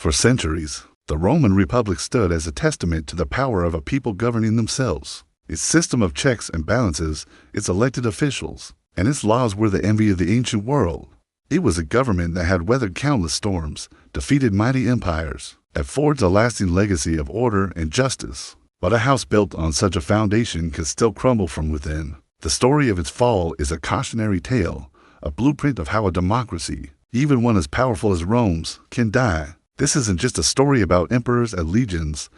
For centuries, the Roman Republic stood as a testament to the power of a people governing themselves. Its system of checks and balances, its elected officials, and its laws were the envy of the ancient world. It was a government that had weathered countless storms, defeated mighty empires, and forged a lasting legacy of order and justice. But a house built on such a foundation can still crumble from within. The story of its fall is a cautionary tale, a blueprint of how a democracy, even one as powerful as Rome's, can die. This isn't just a story about emperors and legions.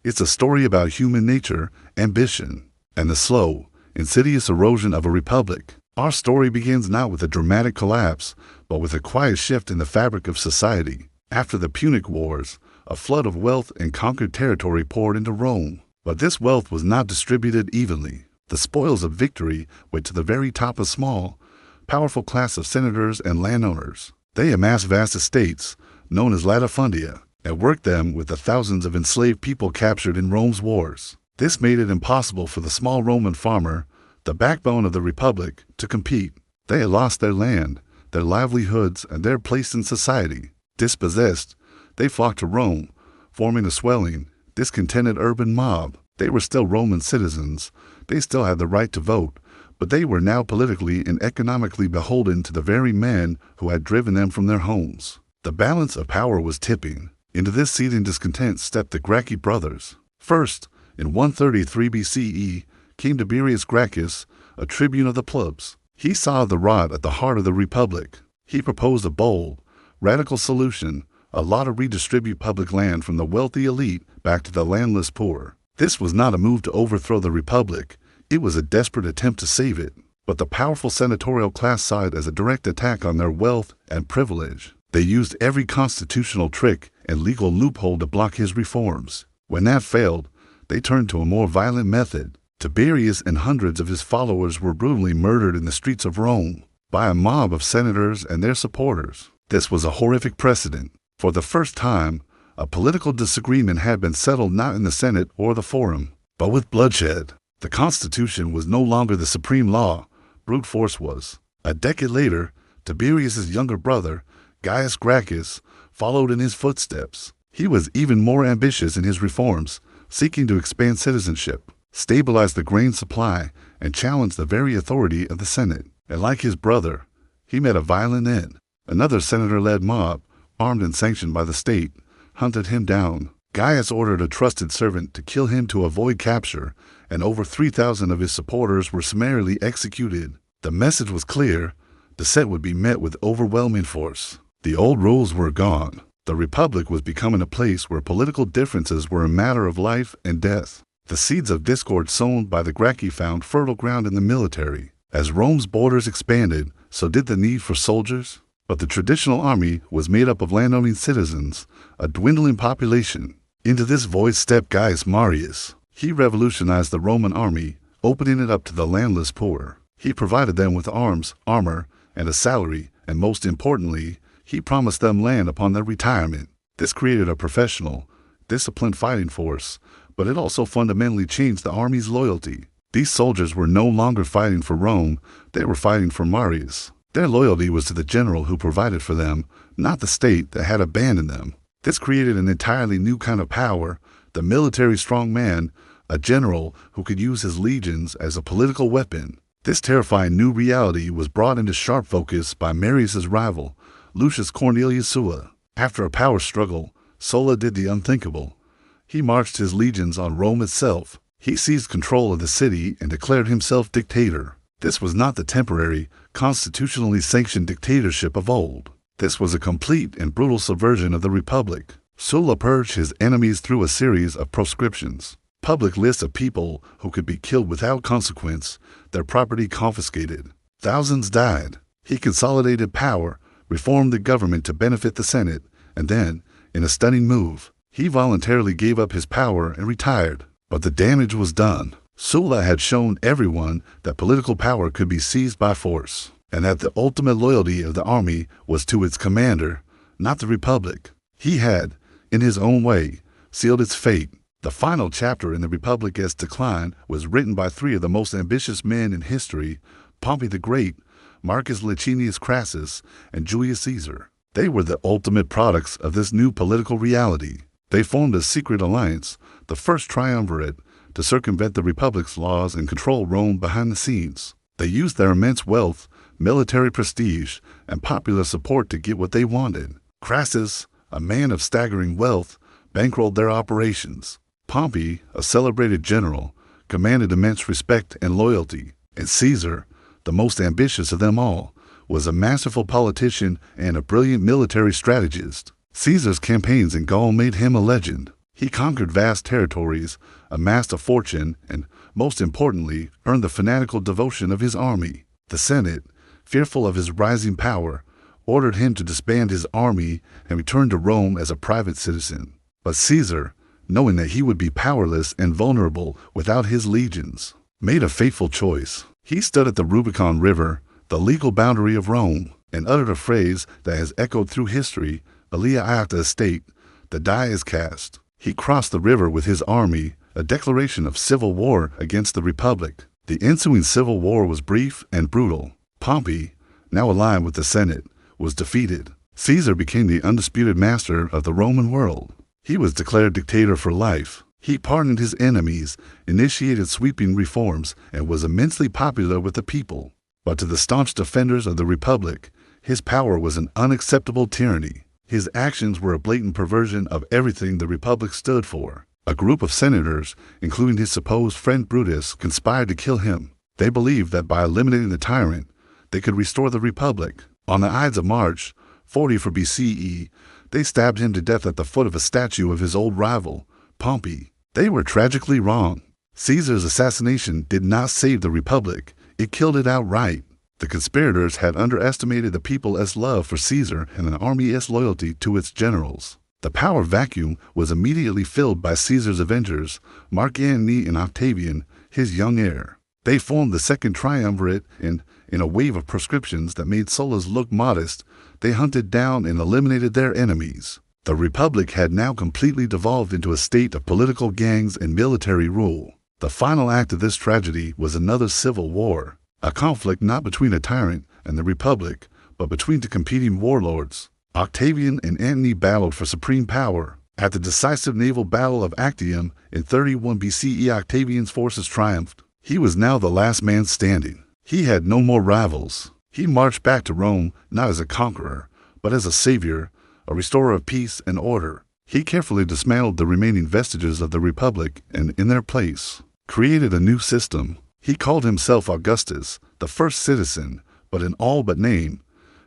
It's a story about human nature, ambition, and the slow, insidious erosion of a republic. Our story begins not with a dramatic collapse, but with a quiet shift in the fabric of society. After the Punic Wars, a flood of wealth and conquered territory poured into Rome. But this wealth was not distributed evenly. The spoils of victory went to the very top of small, powerful class of senators and landowners. They amassed vast estates, known as latifundia, and worked them with the thousands of enslaved people captured in Rome's wars. This made it impossible for the small Roman farmer, the backbone of the Republic, to compete. They had lost their land, their livelihoods, and their place in society. Dispossessed, they flocked to Rome, forming a swelling, discontented urban mob. They were still Roman citizens. They still had the right to vote, but they were now politically and economically beholden to the very men who had driven them from their homes. The balance of power was tipping. Into this seething discontent stepped the Gracchi brothers. First, in 133 BCE, came Tiberius Gracchus, a tribune of the plebs. He saw the rot at the heart of the Republic. He proposed a bold, radical solution, a law to redistribute public land from the wealthy elite back to the landless poor. This was not a move to overthrow the Republic. It was a desperate attempt to save it. But the powerful senatorial class saw it as a direct attack on their wealth and privilege. They used every constitutional trick and legal loophole to block his reforms. When that failed, they turned to a more violent method. Tiberius and hundreds of his followers were brutally murdered in the streets of Rome by a mob of senators and their supporters. This was a horrific precedent. For the first time, a political disagreement had been settled not in the Senate or the Forum, but with bloodshed. The Constitution was no longer the supreme law, brute force was. A decade later, Tiberius's younger brother, Gaius Gracchus, followed in his footsteps. He was even more ambitious in his reforms, seeking to expand citizenship, stabilize the grain supply, and challenge the very authority of the Senate. And like his brother, he met a violent end. Another senator-led mob, armed and sanctioned by the state, hunted him down. Gaius ordered a trusted servant to kill him to avoid capture, and over 3,000 of his supporters were summarily executed. The message was clear: dissent would be met with overwhelming force. The old rules were gone. The Republic was becoming a place where political differences were a matter of life and death. The seeds of discord sown by the Gracchi found fertile ground in the military. As Rome's borders expanded, so did the need for soldiers. But the traditional army was made up of landowning citizens, a dwindling population. Into this void stepped Gaius Marius. He revolutionized the Roman army, opening it up to the landless poor. He provided them with arms, armor, and a salary, and most importantly, he promised them land upon their retirement. This created a professional, disciplined fighting force, but it also fundamentally changed the army's loyalty. These soldiers were no longer fighting for Rome, they were fighting for Marius. Their loyalty was to the general who provided for them, not the state that had abandoned them. This created an entirely new kind of power, the military strongman, a general who could use his legions as a political weapon. This terrifying new reality was brought into sharp focus by Marius's rival, Lucius Cornelius Sulla. After a power struggle, Sulla did the unthinkable. He marched his legions on Rome itself. He seized control of the city and declared himself dictator. This was not the temporary, constitutionally sanctioned dictatorship of old. This was a complete and brutal subversion of the Republic. Sulla purged his enemies through a series of proscriptions, public lists of people who could be killed without consequence, their property confiscated. Thousands died. He consolidated power, reformed the government to benefit the Senate, and then, in a stunning move, he voluntarily gave up his power and retired. But the damage was done. Sulla had shown everyone that political power could be seized by force, and that the ultimate loyalty of the army was to its commander, not the Republic. He had, in his own way, sealed its fate. The final chapter in the Republic's decline was written by three of the most ambitious men in history: Pompey the Great, Marcus Licinius Crassus, and Julius Caesar. They were the ultimate products of this new political reality. They formed a secret alliance, the first triumvirate, to circumvent the Republic's laws and control Rome behind the scenes. They used their immense wealth, military prestige, and popular support to get what they wanted. Crassus, a man of staggering wealth, bankrolled their operations. Pompey, a celebrated general, commanded immense respect and loyalty. And Caesar, the most ambitious of them all, was a masterful politician and a brilliant military strategist. Caesar's campaigns in Gaul made him a legend. He conquered vast territories, amassed a fortune, and, most importantly, earned the fanatical devotion of his army. The Senate, fearful of his rising power, ordered him to disband his army and return to Rome as a private citizen. But Caesar, knowing that he would be powerless and vulnerable without his legions, made a fateful choice. He stood at the Rubicon River, the legal boundary of Rome, and uttered a phrase that has echoed through history: Alia iacta estate, the die is cast. He crossed the river with his army, a declaration of civil war against the Republic. The ensuing civil war was brief and brutal. Pompey, now aligned with the Senate, was defeated. Caesar became the undisputed master of the Roman world. He was declared dictator for life. He pardoned his enemies, initiated sweeping reforms, and was immensely popular with the people. But to the staunch defenders of the Republic, his power was an unacceptable tyranny. His actions were a blatant perversion of everything the Republic stood for. A group of senators, including his supposed friend Brutus, conspired to kill him. They believed that by eliminating the tyrant, they could restore the Republic. On the Ides of March, 44 BCE, they stabbed him to death at the foot of a statue of his old rival, Pompey. They were tragically wrong. Caesar's assassination did not save the Republic. It killed it outright. The conspirators had underestimated the people's love for Caesar and an army's loyalty to its generals. The power vacuum was immediately filled by Caesar's avengers, Mark Antony and Octavian, his young heir. They formed the second triumvirate, and, in a wave of proscriptions that made Sulla's look modest, they hunted down and eliminated their enemies. The Republic had now completely devolved into a state of political gangs and military rule. The final act of this tragedy was another civil war, a conflict not between a tyrant and the Republic, but between two competing warlords. Octavian and Antony battled for supreme power. At the decisive naval battle of Actium in 31 BCE, Octavian's forces triumphed. He was now the last man standing. He had no more rivals. He marched back to Rome not as a conqueror, but as a savior, a restorer of peace and order. He carefully dismantled the remaining vestiges of the Republic and, in their place, created a new system. He called himself Augustus, the first citizen, but in all but name,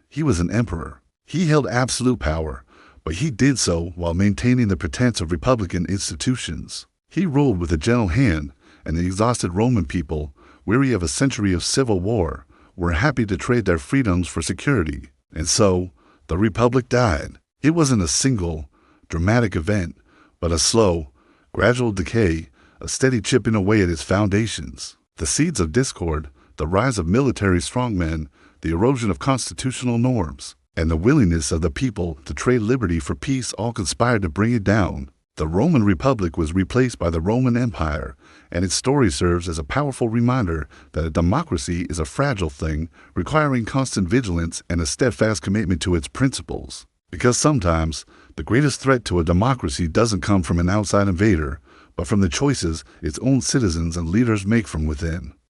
he was an emperor. He held absolute power, but he did so while maintaining the pretense of republican institutions. He ruled with a gentle hand, and the exhausted Roman people, weary of a century of civil war, were happy to trade their freedoms for security. And so, the Republic died. It wasn't a single, dramatic event, but a slow, gradual decay, a steady chipping away at its foundations. The seeds of discord, the rise of military strongmen, the erosion of constitutional norms, and the willingness of the people to trade liberty for peace all conspired to bring it down. The Roman Republic was replaced by the Roman Empire, and its story serves as a powerful reminder that a democracy is a fragile thing, requiring constant vigilance and a steadfast commitment to its principles. Because sometimes, the greatest threat to a democracy doesn't come from an outside invader, but from the choices its own citizens and leaders make from within.